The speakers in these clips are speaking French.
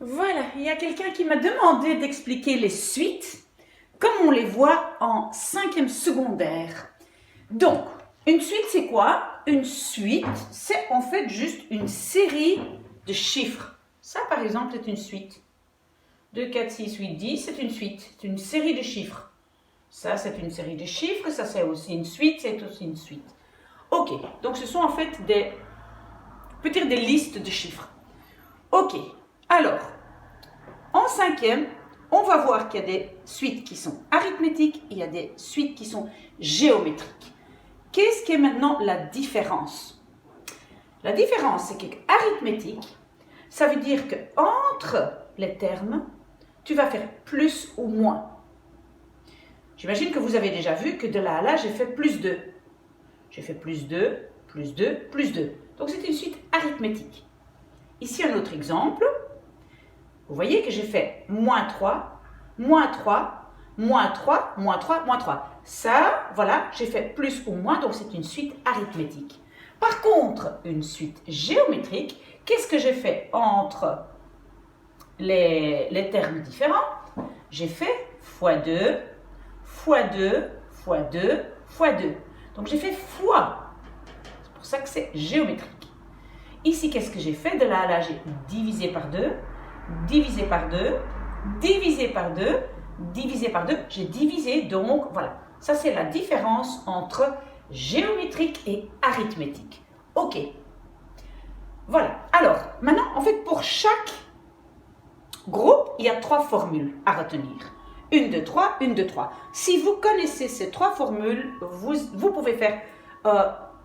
Voilà, il y a quelqu'un qui m'a demandé d'expliquer les suites comme on les voit en 5e secondaire. Donc, une suite c'est quoi? Une suite, c'est en fait juste une série de chiffres. Ça par exemple est une suite. 2, 4, 6, 8, 10, c'est une suite, c'est une série de chiffres. Ça c'est une série de chiffres, ça c'est aussi une suite, c'est aussi une suite. Ok, donc ce sont en fait on peut dire des listes de chiffres. Ok, alors, en 5e, on va voir qu'il y a des suites qui sont arithmétiques, il y a des suites qui sont géométriques. Qu'est-ce qui est maintenant la différence? La différence, c'est qu'arithmétique, ça veut dire qu'entre les termes, tu vas faire plus ou moins. J'imagine que vous avez déjà vu que de là à là, j'ai fait plus 2. J'ai fait plus 2, plus 2, plus 2. Donc c'est une suite arithmétique. Ici, un autre exemple. Vous voyez que j'ai fait moins 3, moins 3, moins 3, moins 3, moins 3. Ça, voilà, j'ai fait plus ou moins, donc c'est une suite arithmétique. Par contre, une suite géométrique, qu'est-ce que j'ai fait entre les termes différents? J'ai fait x2, x2, x2, x2. Donc j'ai fait fois. C'est pour ça que c'est géométrique. Ici, qu'est-ce que j'ai fait? De là à là, j'ai divisé par 2, divisé par 2, divisé par 2, divisé par 2. J'ai divisé, donc voilà. Ça, c'est la différence entre géométrique et arithmétique. Ok. Voilà. Alors, maintenant, en fait, pour chaque groupe, il y a 3 formules à retenir. Une de 3, une de 3. Si vous connaissez ces 3 formules, vous pouvez faire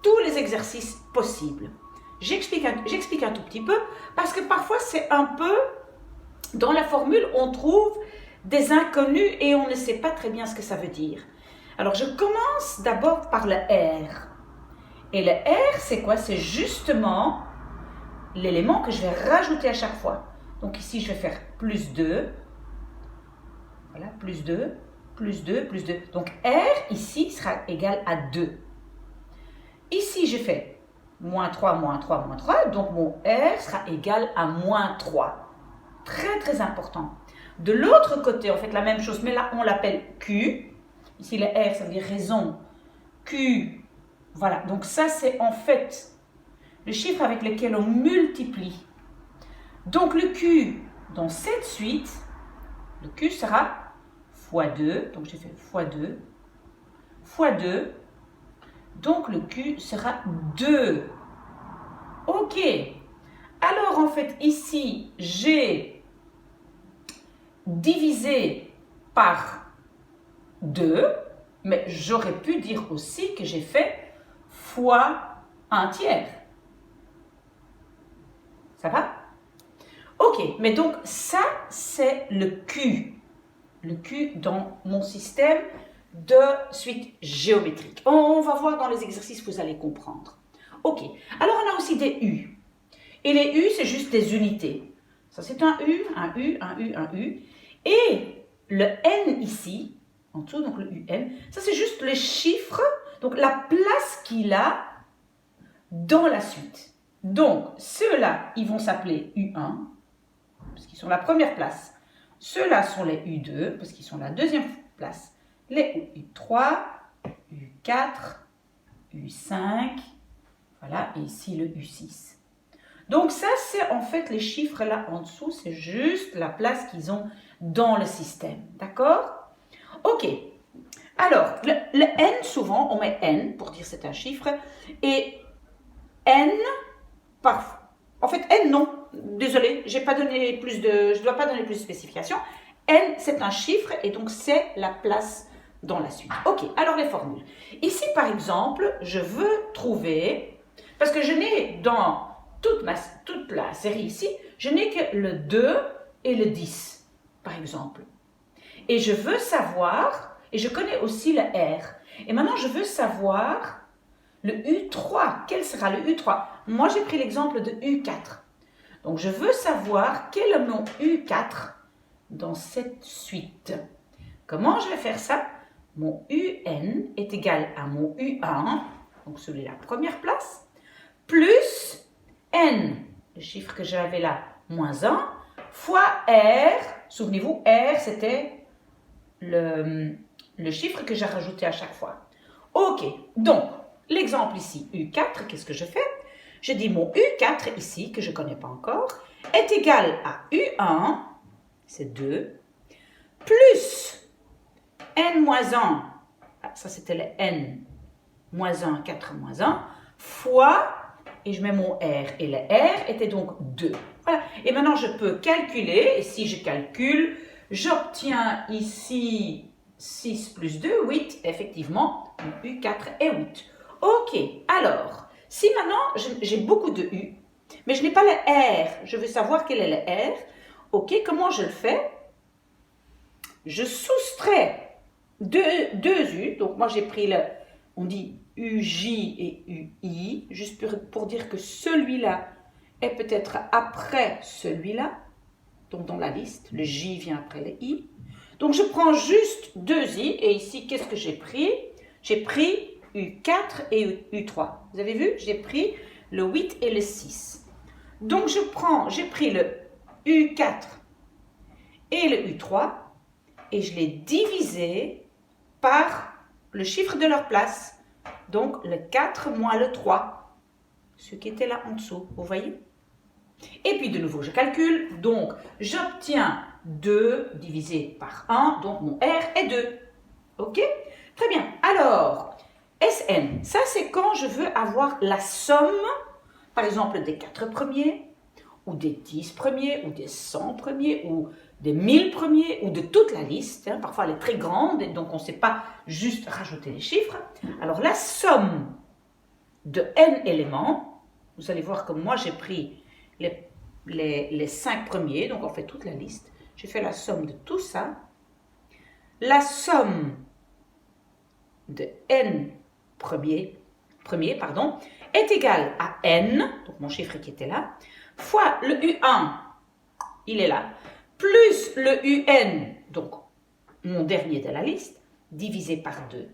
tous les exercices possibles. J'explique un tout petit peu parce que parfois c'est un peu, dans la formule, on trouve des inconnus et on ne sait pas très bien ce que ça veut dire. Alors je commence d'abord par le R. Et le R, c'est quoi? C'est justement l'élément que je vais rajouter à chaque fois. Donc ici, je vais faire plus 2. Voilà, plus 2, plus 2, plus 2. Donc R, ici, sera égal à 2. Ici, je fais moins 3, moins 3, moins 3. Donc mon R sera égal à moins 3. Très, très important. De l'autre côté, on fait la même chose, mais là, on l'appelle Q. Ici, le R, ça veut dire raison. Q, voilà. Donc ça, c'est en fait le chiffre avec lequel on multiplie. Donc le Q, dans cette suite, le Q sera x2. Donc j'ai fait x2, x2. Donc le Q sera 2. Ok. Alors en fait, ici, j'ai divisé par 2, mais j'aurais pu dire aussi que j'ai fait fois 1 tiers. Ça va? Ok, mais donc ça, c'est le Q. Le Q dans mon système de suite géométrique. On va voir dans les exercices, vous allez comprendre. Ok, alors on a aussi des U. Et les U, c'est juste des unités. Ça, c'est un U, un U, un U, un U. Et le N ici, en dessous, donc le UN, ça c'est juste les chiffres, donc la place qu'il a dans la suite. Donc, ceux-là, ils vont s'appeler U1, parce qu'ils sont la première place. Ceux-là sont les U2, parce qu'ils sont la deuxième place. Les U3, U4, U5, voilà, et ici le U6. Donc ça, c'est en fait les chiffres là en dessous, c'est juste la place qu'ils ont dans le système, d'accord? Ok, alors, le N, souvent, on met N pour dire c'est un chiffre, et N, parfois. En fait, N, non, désolé, je ne dois pas donner plus de spécifications. N, c'est un chiffre, et donc c'est la place dans la suite. Ok, alors les formules. Ici, par exemple, je veux trouver, parce que je n'ai dans toute la série ici, je n'ai que le 2 et le 10, par exemple. Et je veux savoir, et je connais aussi le R. Et maintenant, je veux savoir le U3. Quel sera le U3? Moi, j'ai pris l'exemple de U4. Donc, je veux savoir quel est mon U4 dans cette suite. Comment je vais faire ça? Mon UN est égal à mon U1, donc celui de la première place, plus N, le chiffre que j'avais là, moins 1, fois R. Souvenez-vous, R, c'était le chiffre que j'ai rajouté à chaque fois. Ok, donc, l'exemple ici, U4, qu'est-ce que je fais? Je dis mon U4 ici, que je ne connais pas encore, est égal à U1, c'est 2, plus N-1, ça c'était le N-1, 4-1, fois, et je mets mon R, et le R était donc 2. Voilà, et maintenant je peux calculer, et si je calcule, j'obtiens ici 6 plus 2, 8, effectivement, mon U4 est 8. Ok, alors, si maintenant j'ai beaucoup de U, mais je n'ai pas le R, je veux savoir quel est le R, ok, comment je le fais? Je soustrais deux U, donc moi j'ai pris on dit UJ et UI, juste pour dire que celui-là est peut-être après celui-là, donc dans la liste, le J vient après le I. Donc je prends juste 2 I, et ici qu'est-ce que j'ai pris? J'ai pris U4 et U3. Vous avez vu? J'ai pris le 8 et le 6. Donc j'ai pris le U4 et le U3, et je l'ai divisé par le chiffre de leur place. Donc le 4 moins le 3, ce qui était là en dessous, vous voyez? Et puis de nouveau, je calcule, donc j'obtiens 2 divisé par 1, donc mon R est 2. Ok? Très bien. Alors, SN, ça c'est quand je veux avoir la somme, par exemple, des 4 premiers, ou des 10 premiers, ou des 100 premiers, ou des 1000 premiers, ou de toute la liste. Hein. Parfois, elle est très grande, et donc on ne sait pas juste rajouter les chiffres. Alors, la somme de n éléments, vous allez voir que moi, j'ai pris les 5 premiers, donc on fait toute la liste. J'ai fait la somme de tout ça. La somme de n premiers, est égale à n, donc mon chiffre qui était là, fois le U1, il est là, plus le UN, donc mon dernier de la liste, divisé par 2.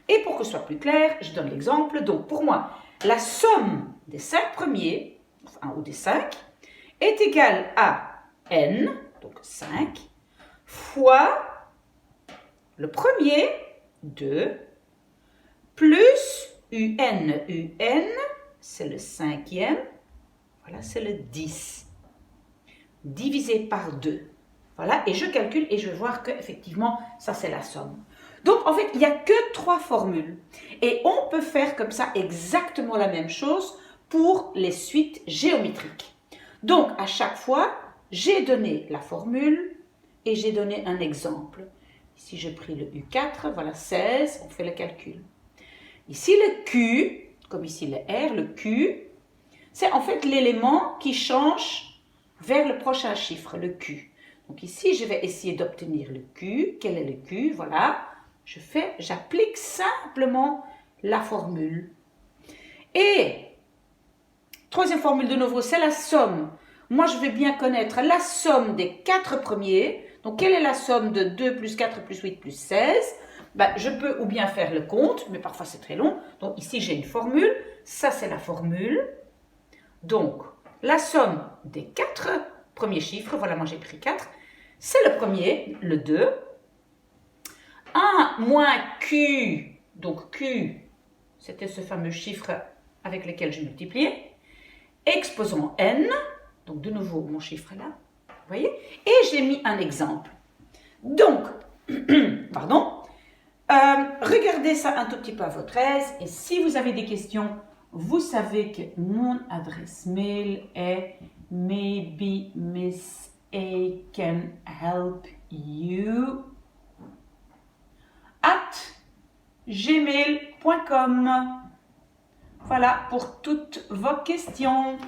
Et pour que ce soit plus clair, je donne l'exemple. Donc pour moi, la somme des 5 premiers, enfin, ou des 5, est égale à n, donc 5, fois le premier, 2, plus UN, c'est le 5e, voilà, c'est le 10, divisé par 2. Voilà, et je calcule et je vais voir qu'effectivement, ça c'est la somme. Donc en fait, il n'y a que 3 formules. Et on peut faire comme ça exactement la même chose pour les suites géométriques. Donc à chaque fois, j'ai donné la formule et j'ai donné un exemple. Ici, j'ai pris le U4, voilà 16, on fait le calcul. Ici, le Q, comme ici le R, le Q, c'est en fait l'élément qui change vers le prochain chiffre, le Q. Donc ici, je vais essayer d'obtenir le Q. Quel est le Q? Voilà, j'applique simplement la formule. Et, troisième formule de nouveau, c'est la somme. Moi, je vais bien connaître la somme des 4 premiers. Donc, quelle est la somme de 2 plus 4 plus 8 plus 16? Ben, je peux ou bien faire le compte, mais parfois c'est très long. Donc, ici, j'ai une formule. Ça, c'est la formule. Donc, la somme des 4 premiers chiffres, voilà, moi j'ai pris 4, c'est le premier, le 2. 1 moins Q, donc Q, c'était ce fameux chiffre avec lequel je multipliais, exposant N, donc de nouveau mon chiffre là, vous voyez, et j'ai mis un exemple. Donc, pardon, regardez ça un tout petit peu à votre aise, et si vous avez des questions, vous savez que mon adresse mail est maybe Miss A can help you @gmail.com. Voilà pour toutes vos questions.